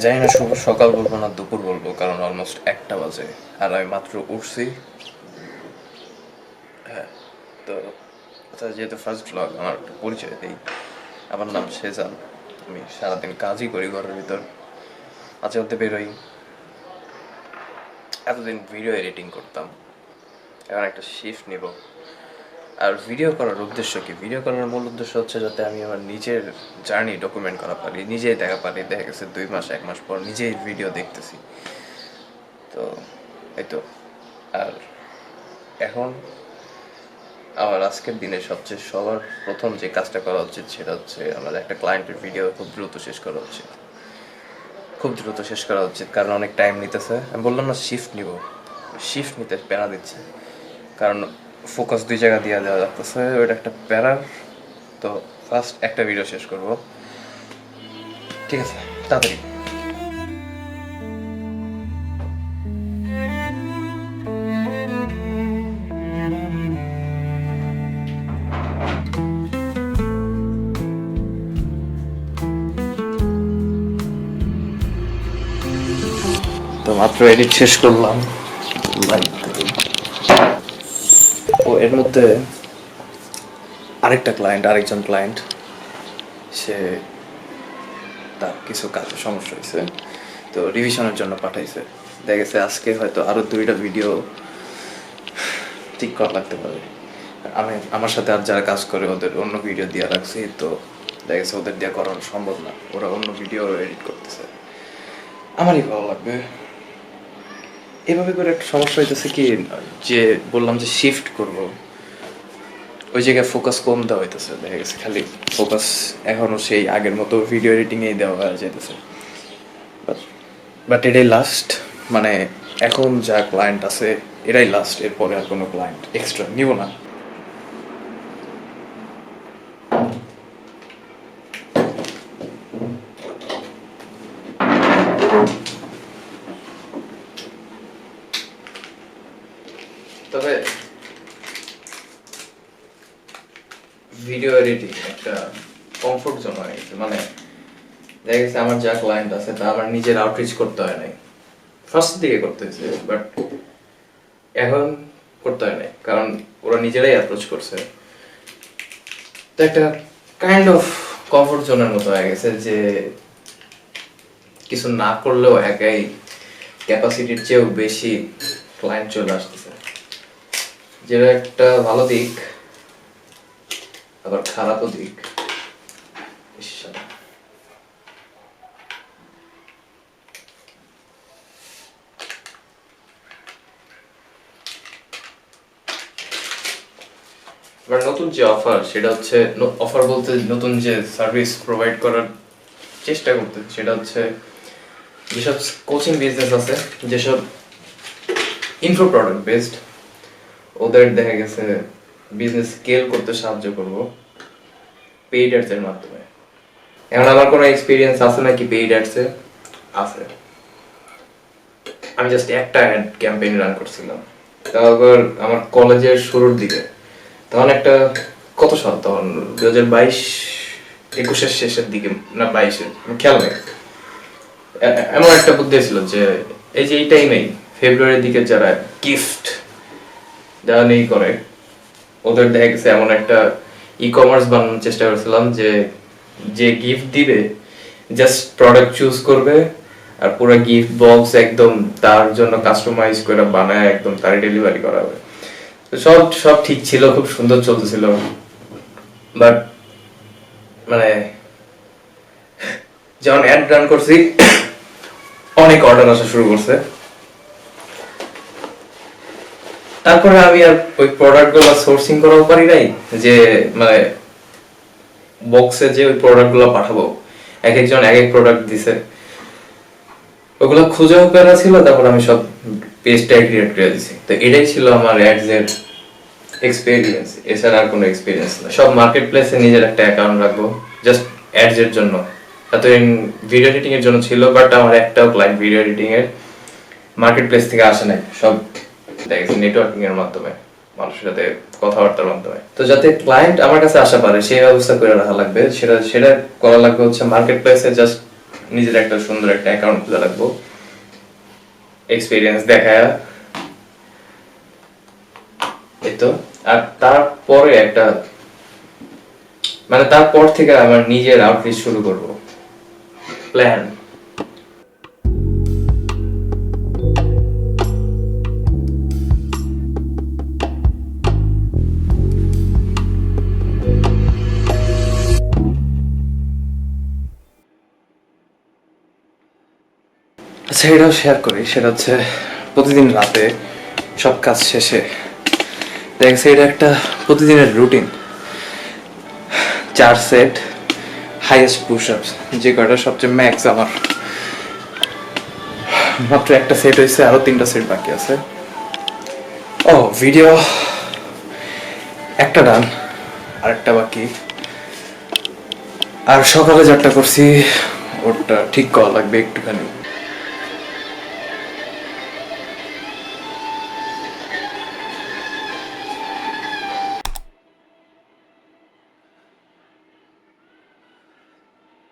জানি না শুভ সকাল বলবো না দুপুর বলবো, কারণ অলমোস্ট 1টা বাজে আর আমি মাত্র উঠছি। হ্যাঁ, তো আচ্ছা, যেহেতু ফার্স্ট ব্লগ, আমার একটু পরিচয় দিই। আমার নাম শেজান। আমি সারাদিন কাজই করি ঘরের ভিতর, মাঝে মধ্যে বেরোই। এতদিন ভিডিও এডিটিং করতাম, এখন একটা শিফট নিব। আর ভিডিও করার উদ্দেশ্য কি? ভিডিও করার মূল উদ্দেশ্য হচ্ছে যাতে আমি আমার নিজের জার্নি ডকুমেন্ট করা পারি, নিজেই দেখা পারি। দেখা গেছে 2 মাস 1 মাস পর নিজেই ভিডিও দেখতেছি। তো এই তো। আর এখন আমার আজকের দিনে সবচেয়ে সবার প্রথম যে কাজটা করা উচিত সেটা হচ্ছে আমার একটা ক্লায়েন্টের ভিডিও খুব দ্রুত শেষ করা উচিত। খুব দ্রুত শেষ করা উচিত, কারণ অনেক টাইম নিতেছে। আমি বললাম না শিফট নিব, শিফট নিতে প্যারা দিচ্ছে, কারণ ফোকাস 2 জায়গা দিয়ে দেওয়া যাচ্ছে, ওইটা একটা প্যারার। তো ফার্স্ট একটা ভিডিও শেষ করব, ঠিক আছে? তাড়াতাড়ি। তো মাত্র এডিট শেষ করলাম। ও এর মধ্যে আরেকজন ক্লায়েন্ট, সে তার কিছু কাজে সমস্যা হয়েছে, তো রিভিশনের জন্য পাঠাইছে। দেখা গেছে আজকে হয়তো আরও 2টা ভিডিও ঠিক করা লাগতে পারে। আমার সাথে আর যারা কাজ করে ওদের অন্য ভিডিও দিয়ে রাখছি, তো দেখা গেছে ওদের দিয়ে করানো সম্ভব না, ওরা অন্য ভিডিও এডিট করতেছে। আমারই ভালো লাগবে। এভাবে করে একটা সমস্যা হইতেছে কি, যে বললাম যে শিফট করব, ওই জায়গায় ফোকাস কম দেওয়া হইতেছে। দেখা গেছে খালি ফোকাস এখনও সেই আগের মতো ভিডিও এডিটিংয়েই দেওয়া হয়ে যেতেছে। বাট এটাই লাস্ট, মানে এখন যা ক্লায়েন্ট আছে এরাই লাস্ট, এরপরে আর কোনো ক্লায়েন্ট এক্সট্রা নিব না। তবে ভিডিও এডিটিং একটা কমফোর্ট জোন হয়ে গেছে। মানে দেখা গেছে আমার যা ক্লায়েন্ট আছে তা আমার নিজের আউটরিচ করতে হয় নাই, ফার্স্ট দিকে করতে হয়েছে, বাট এখন করতে হয় নাই, কারণ ওরা নিজেরাই অ্যাপ্রোচ করছে। তো একটা কাইন্ড অফ কমফোর্ট জোনের মতো হয়ে গেছে, যে কিছু না করলেও একাই ক্যাপাসিটির চেয়েও বেশি ক্লায়েন্ট চলে আসতেছে, যেটা একটা ভালো দিক, আবার খারাপও দিক। এবার নতুন যে অফার, সেটা হচ্ছে অফার বলতে নতুন যে সার্ভিস প্রোভাইড করার চেষ্টা করতে, সেটা হচ্ছে যেসব কোচিং বিজনেস আছে, যেসব ইনফো প্রোডাক্ট বেসড, ওদের দেখা গেছে বিজনেস স্কেল করতে সাহায্য করব পেইড অ্যাডস এর মাধ্যমে। এখন আমার কোনো এক্সপিরিয়েন্স আছে নাকি পেইড অ্যাডস এ? আছে। আমি জাস্ট একটা অ্যাড ক্যাম্পেইন রান করছিলাম, তারপর আমার কলেজের শুরুর দিকে, তখন একটা কত সাল, তখন 2022-21-এর শেষের দিকে, না 22-এর, খেয়াল নেই। এমন একটা বুদ্ধি ছিল যে এই যে এই টাইমেই ফেব্রুয়ারির দিকে যারা গিফট দেওয়া নেই করে, ওদের দেখা গেছে এমন একটা ই কমার্স বানানোর চেষ্টা করেছিলাম, যে যে গিফট দিবে জাস্ট প্রোডাক্ট চুজ করবে, আর পুরো গিফট বক্স একদম তার জন্য কাস্টমাইজ করে বানায় একদম তার ডেলিভারি করা হবে। তো সব সব ঠিক ছিল, খুব সুন্দর চলতেছিল, বাট মানে যখন অ্যাড রান করছি অনেক অর্ডার আসা শুরু করছে। তারপরে আমি আর ওই প্রোডাক্ট গুলো সোর্সিং করাও পারি নাই, যে মানে বক্সে যে ওই প্রোডাক্ট গুলো পাঠাবো, এক একজন এক এক প্রোডাক্ট দিছে, ওগুলো খুঁজেও পেরা ছিল। তারপর আমি সব পেজটাই ক্রিয়েট করে দিছি। তো এটাই ছিল আমার অ্যাডস এর এক্সপেরিয়েন্স, এছাড়া আর কোনো এক্সপেরিয়েন্স না। সব মার্কেট প্লেসে নিজের একটা অ্যাকাউন্ট রাখবো জাস্ট অ্যাডস এর জন্য, এতদিন ভিডিও এডিটিং এর জন্য ছিল, বাট আমার একটাও ক্লায়েন্ট ভিডিও এডিটিং এর মার্কেট প্লেস থেকে আসে নাই, সব দেখেছি নেটওয়ার্কিং এর মাধ্যমে, মানুষের সাথে কথাবার্তার মাধ্যমে। তো যাতে ক্লায়েন্ট আমার কাছে আসা পারে সেই ব্যবস্থা করে রাখা লাগবে, সেটা করা লাগবে হচ্ছে মার্কেট প্লেসে জাস্ট নিজের একটা সুন্দর একটা অ্যাকাউন্ট খুলে রাখবো, এক্সপিরিয়েন্স দেখায় এই তো। আর তারপরে একটা মানে তারপর থেকে আমার নিজের আউটরিচ শুরু করব, প্ল্যান। আচ্ছা, এটাও শেয়ার করি, সেটা হচ্ছে প্রতিদিন রাতে সব কাজ শেষে দেখছি এটা একটা প্রতিদিনের রুটিন, 4 সেট হাইয়েস্ট পুশ আপস, যে কয়টা সবচেয়ে ম্যাক্স আমার। মাত্র একটা সেট হয়েছে, আরো 3টা সেট বাকি আছে। ও ভিডিও একটা ডান, আরেকটা বাকি। আর সকালে যেটা করছি ওটা ঠিক করা লাগবে একটুখানি।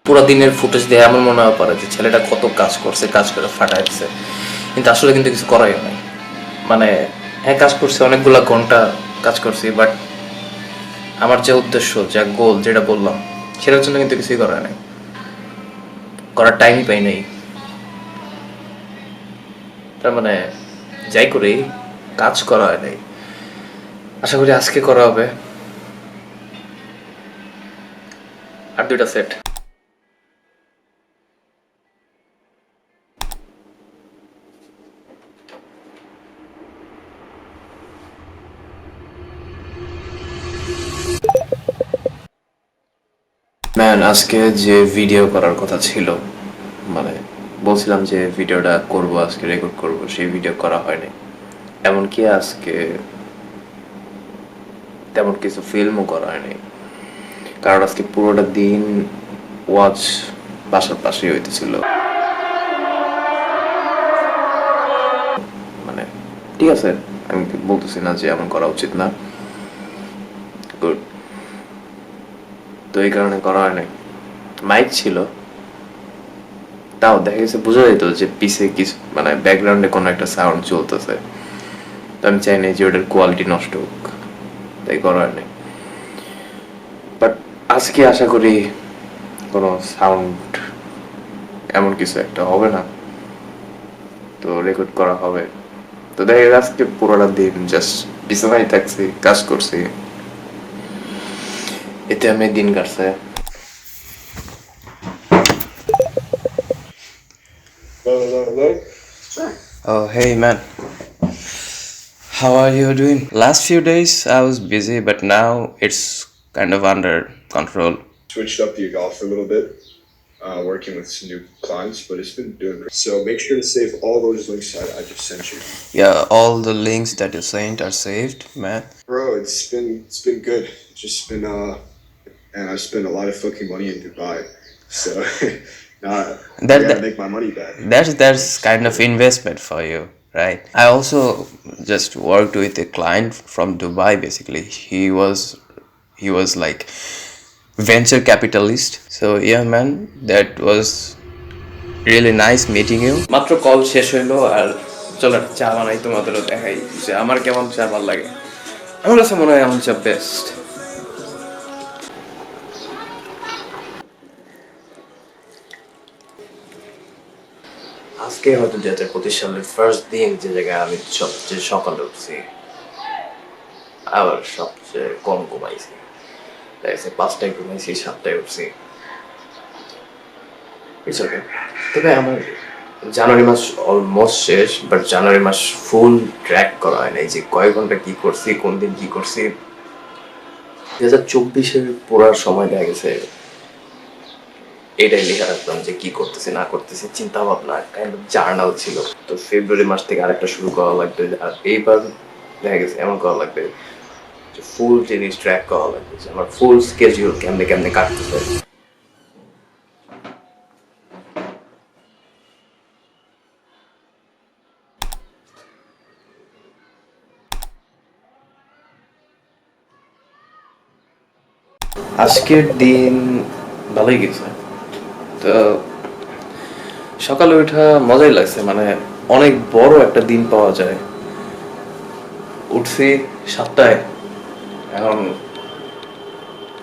পুরো দিনের ফুটেজ দিয়ে এমন মনে হয় পারে যে ছেলেটা কত কাজ করছে, কাজ করে ফাটাইছে, কিন্তু আসলে কিন্তু কিছু করাই নাই। মানে হ্যাঁ কাজ করছে, অনেকগুলা ঘন্টা কাজ করছি, বাট আমার যে উদ্দেশ্য, যা গোল, যেটা বললাম সেটার জন্য কিন্তু কিছুই করা নাই, করার টাইমই পাই নাই। তার মানে যাই করি কাজ করা হয় নাই। আশা করি আজকে করা হবে আর 2টা সেট। ম্যান, আজকে যে ভিডিও করার কথা ছিল, মানে বলছিলাম যে ভিডিওটা করব, আজকে রেকর্ড করব, সেই ভিডিও করা হয়নি। এমনকি আজকে তেমন কিছু ফিল্মও করা হয়নি, কারণ আজকে পুরোটা দিন ওয়াচ বাসার পাশেই হইতেছিল। মানে ঠিক আছে, আমি বলতেছি না যে এমন করা উচিত না, গুড। তো এই কারণে করা হয় নাই। মাইক ছিল, তাও দেখা গেছে বোঝা যেত যে পিছে কিছু মানে ব্যাকগ্রাউন্ডে কোনো একটা সাউন্ড চলতেছে। তো আমি চাই না যে ওটার কোয়ালিটি নষ্ট হোক, তাই করা হয় নাই। বাট আজকে আশা করি কোনো সাউন্ড এমন কিছু একটা হবে না, তো রেকর্ড করা হবে। তো দেখা গেছে আজকে পুরোটা দিন জাস্ট বিছানায় থাকছি, কাজ করছি, এতে আমি দিন কাটছে। Oh, hey man. How are you doing? Last few days I was busy, but now it's kind of under control. Switched up the golf a little bit, working with some new clients, but it's been doing great. So make sure to save all those links I just sent you. Yeah, all the links that you sent are saved, man. Bro, it's been good. It's just been and I spent a lot of fucking money in Dubai. So now I gotta make my money back. That's kind of investment for you, right? I also just worked with a client from Dubai. Basically, he was like venture capitalist. So yeah, man, that was really nice meeting you. মাত্র call শেষ হইলো, আর চলো একটা চা বানাই, তোমাদেরও দেখাই যে আমার কেমন চা ভালো লাগে। আমার কাছে মনে হয় এমন চা বেস্ট। আজকে হয়তো 2025 সালের ফার্স্ট দিন যে জায়গায় আমি সবচেয়ে সকালে উঠছি, আবার সবচেয়ে কম ঘুমাইছি। দেখছি 5টায় ঘুমাইছি, 7টায় উঠছি। It's okay. তবে আমার জানুয়ারি মাস অলমোস্ট শেষ, বাট জানুয়ারি মাস ফুল ট্র্যাক করা হয় নাই যে কয়েক ঘন্টা কি করছি, কোন দিন কি করছি। 2024-এর পুরার সময় দেখা গেছে এটাই লেখা রাখতাম যে কি করতেছি না করতেছি, চিন্তা ভাবনা কাইন্ড অফ জার্নাল ছিল। তো ফেব্রুয়ারি মাস থেকে আরেকটা শুরু করা লাগবে, আর এইবার দেখা গেছে এমন করা লাগবে যে ফুল জিনিস ট্র্যাক করা লাগবে যে আমার ফুল স্কেডিউল কেমনে কেমনে কাটতেছে। আজকের দিন ভালোই গেছে। তো সকালে ওঠা মজাই লাগছে, মানে অনেক বড় একটা দিন পাওয়া যায়। উঠছি 7টায়, এখন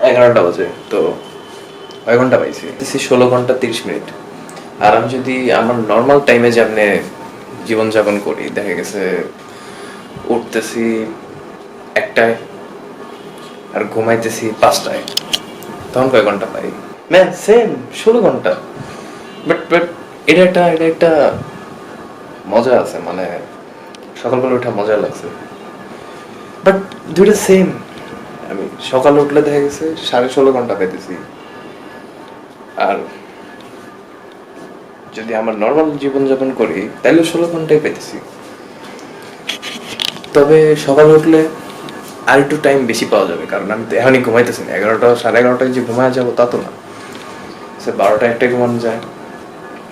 11টা বাজে, তো 6 ঘন্টা পাইছি। 16 ঘন্টা 30 মিনিট। আর আমি যদি আমার নর্মাল টাইমে যেমনি জীবনযাপন করি, দেখা গেছে উঠতেছি 1টায় আর ঘুমাইতেছি 5টায়, তখন কয় ঘন্টা পাই? ম্যান সেম 16 ঘন্টা। বাট এটা একটা মজা আছে, মানে সকালবেলা ওঠা মজা লাগছে। বাট দুইটা সেম। আমি সকালে উঠলে দেখা গেছে 16.5 ঘন্টা পাইতেছি, আর যদি আমার নর্মাল জীবনযাপন করি তাহলে 16 ঘন্টাই পাইতেছি। তবে সকালে উঠলে আর একটু টাইম বেশি পাওয়া যাবে, কারণ আমি তো এখনই ঘুমাইতেছি না। 11টা 11:30টায় যে ঘুমায় যাবো তা তো না, সে 12টা 1টায় ঘুমানো যায়,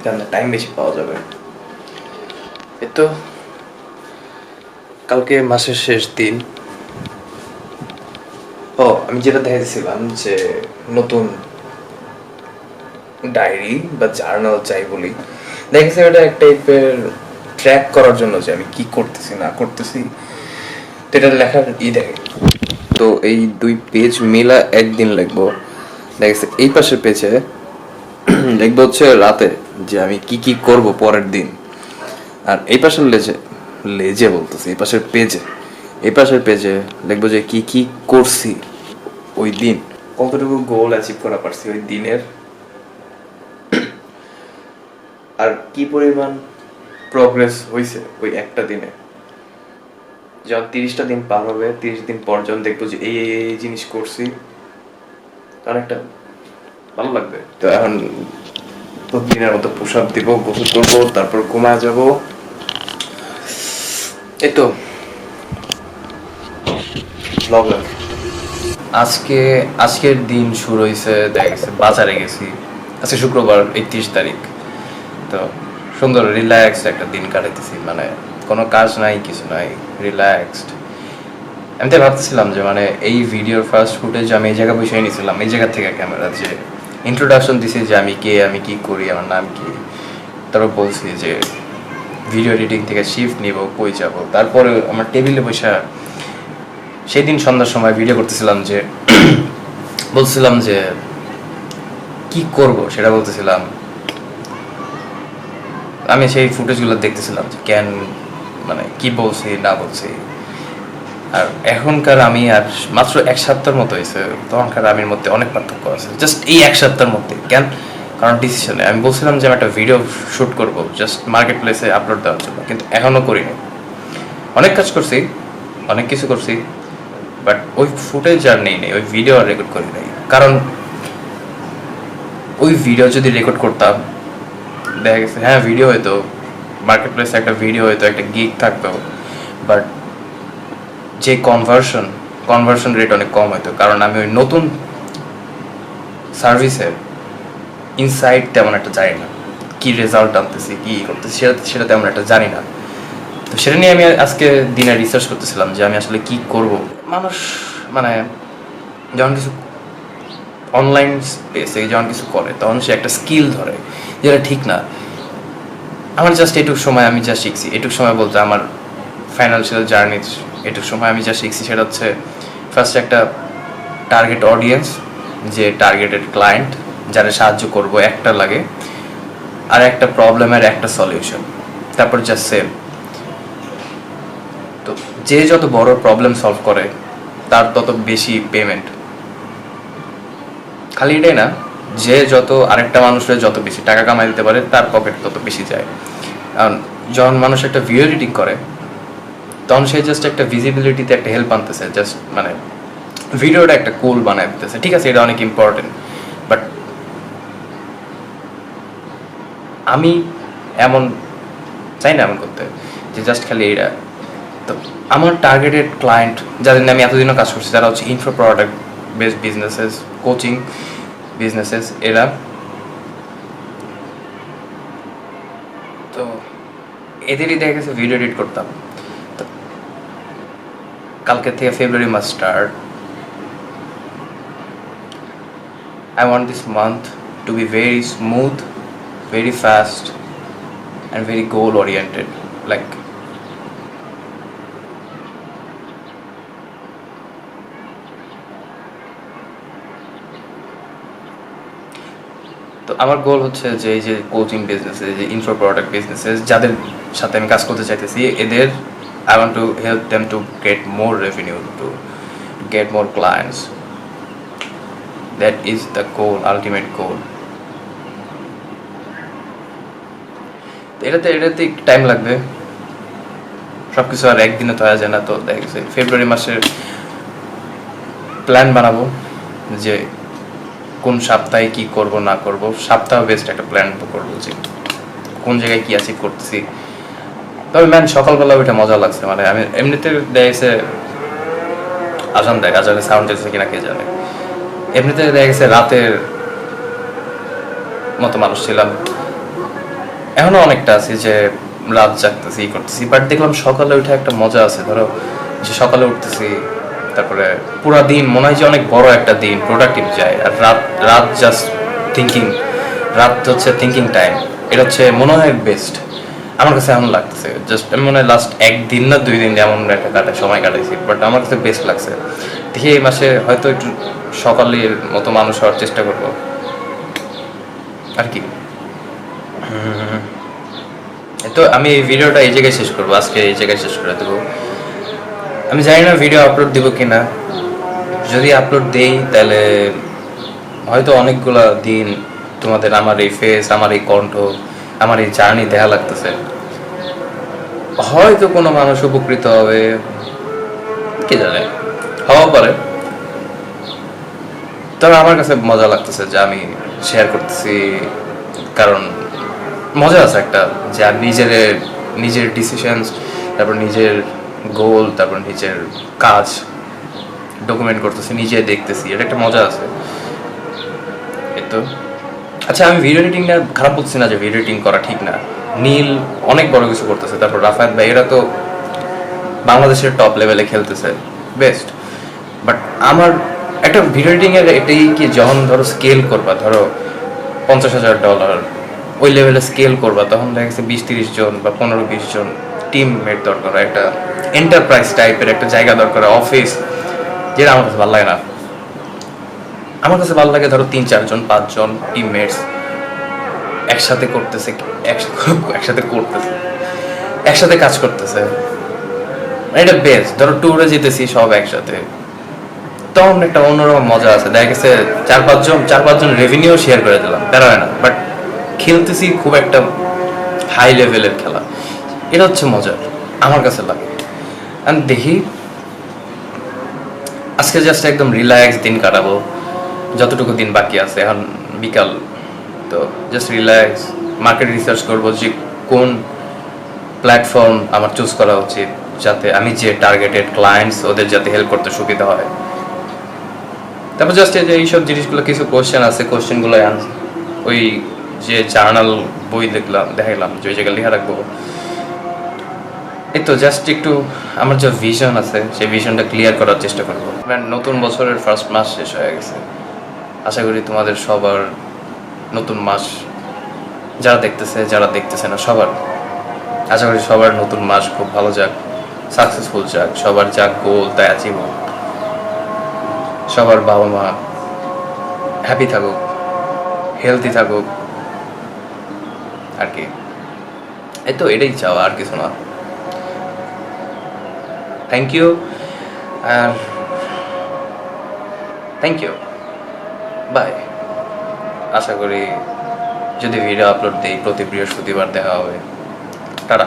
তাহলে টাইম বেশি পাওয়া যাবে। এই তো কালকে মাসের শেষ দিন। ও, আমি যেটা দেখাইছিলাম যে নতুন ডায়েরি বা জার্নাল যাই বলি, দেখেছি এটা এক টাইপের ট্র্যাক করার জন্য যে আমি কি করতেছি না করতেছি, তো এটা লেখার দেখে। তো এই 2 পেজ মিলা একদিন লিখবো। দেখেছে এই পাশের পেজে লিখবো হচ্ছে রাতে যে আমি কি কি করব পরের দিন, আর এই পাশের লেজে বলতেছি এই পাশের পেজে লিখবো যে কি কি করছি ওই দিন, কতটুকু গোল অ্যাচিভ করা পারছি ওই দিনের, আর কি পরিমাণ প্রগ্রেস হয়েছে ওই একটা দিনে। যখন 30টা দিন পার হবে, 30 দিন পর যখন দেখবো যে এই এই এই জিনিস করছি, তখন একটা ভালো লাগবে। তো এখন প্রতিদিনের মতো পুশ আপ দিব, গোসল করবো, তারপর ঘুমায় যাব। এই তো ব্লগার। আজকের দিন শুরু হয়েছে, দেখা গেছে বাজারে গেছি। আজকে শুক্রবার 31 তারিখ। তো সুন্দর রিল্যাক্সড একটা দিন কাটাইতেছি, মানে কোনো কাজ নাই, কিছু নাই, রিল্যাক্সড। আমি তো ভাবতেছিলাম যে মানে এই ভিডিওর ফার্স্ট ফুটেজ আমি এই জায়গায় বসে নিয়েছিলাম, এই জায়গা থেকে ক্যামেরা, যে ইন্ট্রোডাকশন দিছি যে আমি কে, আমি কি করি, আমার নাম কি, তারপর বলছি যে ভিডিও এডিটিং থেকে শিফট নিব, কই যাব। তারপরে আমার টেবিলে বসে সেদিন সন্ধ্যার সময় ভিডিও করতেছিলাম, যে বলছিলাম যে কি করব সেটা বলতেছিলাম। আমি সেই ফুটেজগুলো দেখতেছিলাম যে কেন, মানে কি বলছি না বলছি। আর এখনকার আমি আর মাত্র 1 সপ্তাহের মতো হয়েছে, তখনকার আমির মধ্যে অনেক পার্থক্য আছে, জাস্ট এই 1 সপ্তাহের মধ্যে। কেন? কারণ ডিসিশনে আমি বলছিলাম যে আমি একটা ভিডিও শ্যুট করব জাস্ট মার্কেট প্লেসে আপলোড দেওয়ার জন্য, কিন্তু এখনও করিনি। অনেক কাজ করছি, অনেক কিছু করছি, বাট ওই ফুটেজ আর নেই, ওই ভিডিও আর রেকর্ড করি নাই। কারণ ওই ভিডিও যদি রেকর্ড করতাম, দেখা গেছে হ্যাঁ ভিডিও হয়তো, মার্কেট প্লেসে একটা ভিডিও হয়তো, একটা গিগ থাকতো, বাট যে কনভার্সন রেট অনেক কম হতো, কারণ আমি ওই নতুন সার্ভিসের ইনসাইট তেমন একটা জানি না, কি রেজাল্ট আনতেছি, কি করতেছি সেটা তেমন একটা জানি না। তো সেটা নিয়ে আমি আজকে দিনে রিসার্চ করতেছিলাম যে আমি আসলে কি করব। মানুষ মানে যখন কিছু অনলাইন স্পেসে যখন কিছু করে, তখন সে একটা স্কিল ধরে, যেটা ঠিক না। আমার জাস্ট এটুকু সময় আমি যা শিখছি, এটুকু সময় বলতে আমার ফাইন্যান্সিয়াল জার্নি, এটুকু সময় আমি যা শিখছি সেটা হচ্ছে ফার্স্ট একটা টার্গেট অডিয়েন্স, যে টার্গেটেড ক্লায়েন্ট যারা সাহায্য করব একটা লাগে, আর একটা প্রবলেমের একটা সলিউশন, তারপর জাস্ট সেল। তো যে যত বড় প্রবলেম সলভ করে তার তত বেশি পেমেন্ট। খালি এটাই না, যে যত আরেকটা মানুষের যত বেশি টাকা কামাই দিতে পারে তার পকেট তত বেশি যায়। কারণ যখন মানুষ একটা ভিডিও এডিটিং করে, তখন সে জাস্ট একটা ভিজিবিলিটিতে একটা হেল্প আনতেছে, জাস্ট মানে ভিডিওটা একটা কুল বানায় দিতেছে। ঠিক আছে, এটা অনেক ইম্পর্টেন্ট, বাট আমি এমন চাই না এমন করতে যে জাস্ট খালি এটা। তো আমার টার্গেটেড ক্লায়েন্ট যাদের নিয়ে আমি এতদিনও কাজ করছি, তারা হচ্ছে info product based businesses, coaching businesses, এরা। তো এদেরই দেখা গেছে ভিডিও এডিট করতাম। তো কালকে থেকে ফেব্রুয়ারি মাস start. I want this month to be very smooth, very fast, and very goal oriented. Like তো আমার গোল হচ্ছে যে এই যে কোচিং বিজনেসে, যে ইনফো প্রোডাক্ট বিজনেসে যাদের সাথে আমি কাজ করতে চাইতেছি, এদের I want to help them to get more revenue, to get more clients. That is the goal, ultimate goal. এটাতে টাইম লাগবে, সব কিছু আর একদিনে তো হয়ে যায় না. তো দেখা গেছে ফেব্রুয়ারি মাসের প্ল্যান বানাবো যে কোন সপ্তাহে কি করব না করব. সপ্তাহ বেস্ট একটা প্ল্যান করবো যে কোন জায়গায় কি অ্যাচিভ করতেছি. তবে ম্যান সকালবেলা ওইটা মজা লাগছে. মানে আমি এমনিতে দেখেছে আজান দেয়, আজানের সাউন্ড যাচ্ছে কিনা কে জানে. এমনিতে দেখা গেছে রাতের মতো মানুষ ছিলাম, এখনো অনেকটা আছি যে রাত জাগতেছি ই করতেছি. বাট দেখলাম সকালে উঠে একটা মজা আছে. ধরো যে সকালে উঠতেছি, তারপরে পুরা দিন মনে হয় যে অনেক বড় একটা দিন প্রোডাক্টিভ যায়. আর রাত জাস্ট থিঙ্কিং, রাত হচ্ছে থিঙ্কিং টাইম. এটা হচ্ছে মনে হয় বেস্ট. আমার কাছে এমন লাগতেছে. জাস্ট আমি মনে হয় লাস্ট 1 দিন না 2 দিন এমন একটা সময় কাটাইছি, বাট আমার কাছে বেস্ট লাগছে. দেখি এই মাসে হয়তো একটু সকালের মতো মানুষ হওয়ার চেষ্টা করবো আর কি. তো আমি এই ভিডিওটা এই জায়গায় শেষ করবো, আজকে এই জায়গায় শেষ করে দেবো. আমি জানি না ভিডিও আপলোড দিব কি না. যদি আপলোড দেই তাহলে হয়তো অনেকগুলো দিন তোমাদের আমার এই ফেস, আমার এই কণ্ঠ, আমার এই জার্নি দেখা লাগতেছে. হয়তো কোনো মানুষ উপকৃত হবে, কে জানে, হওয়া পারে. তবে আমার কাছে মজা লাগতেছে যে আমি শেয়ার করতেছি, কারণ মজা আছে একটা যে আর নিজের ডিসিশনস, তারপর নিজের গোল, তারপর নিজের কাজ ডকুমেন্ট করতেছি, নিজে দেখতেছি, এটা একটা মজা আছে. এই তো. আচ্ছা, আমি ভিডিও এডিটিংটা খারাপ বলছি না যে ভিডিও এডিটিং করা ঠিক না. নীল অনেক বড় কিছু করতেছে, তারপর রাফায়েত ভাই, এরা তো বাংলাদেশের টপ লেভেলে খেলতেছে, বেস্ট. বাট আমার একটা ভিডিও এডিটিংয়ের এটাই কি, যখন ধরো স্কেল করবা, ধরো $50,000 ওই লেভেলে স্কেল করবা, তখন দেখা গেছে 20-30 জন বা 15-20 জন টিমমেট দরকার, একটা এন্টারপ্রাইজ টাইপের একটা জায়গা দরকার, অফিস, যেটা আমার কাছে ভালো লাগে না. আমার কাছে ভালো লাগে ধরো 3-4 জন 5 জন টিমমেটস একসাথে করতেছে, একসাথে কাজ করতেছে, এটা বেস্ট. ধরো ট্যুরে যেতেছি সব একসাথে, তখন একটা অন্যরকম মজা আছে. দেখা গেছে 4-5 জন রেভিনিউ শেয়ার করে দিলাম, প্যারা হয় না. বাট খেলতেছি খুব একটা হাই লেভেলের খেলা, এটা হচ্ছে মজার আমার কাছে লাগে. আমি দেখি আজকে জাস্ট একদম রিল্যাক্স দিন কাটাবো, যতটুকু দিন বাকি আছে, এখন বিকাল তো জাস্ট রিল্যাক্স. মার্কেট রিসার্চ করবো যে কোন প্ল্যাটফর্ম আমার চুজ করা উচিত, যাতে আমি যে টার্গেটেড ক্লায়েন্টস ওদের যাতে হেল্প করতে সুবিধা হয়. তারপর জাস্ট এই যে এইসব জিনিসগুলো, কিছু কোশ্চেন আছে, কোশ্চেনগুলো ওই যে জার্নাল বই দেখাইলাম যে ওই জায়গায় লেখা রাখবো. এই তো জাস্ট একটু আমার যে ভিশন আছে সেই ভিশনটা ক্লিয়ার করার চেষ্টা করবো. নতুন বছরের ফার্স্ট মাস শেষ হয়ে গেছে. আশা করি তোমাদের সবার নতুন মাস, যারা দেখতেছে না, সবার আশা করি সবার নতুন মাস খুব ভালো যাক, সাকসেসফুল যাক, সবার যাক গোল তাই অ্যাচিভ হোক, সবার বাবা মা হ্যাপি থাকুক, হেলদি থাকুক আর কি. এই তো এটাই চাওয়া, আর কিছু না. থ্যাংক ইউ, আর থ্যাংক ইউ, বাই. আশা করি যদি ভিডিও আপলোড দিই প্রতি বৃহস্পতিবার দেখা হবে. টাটা.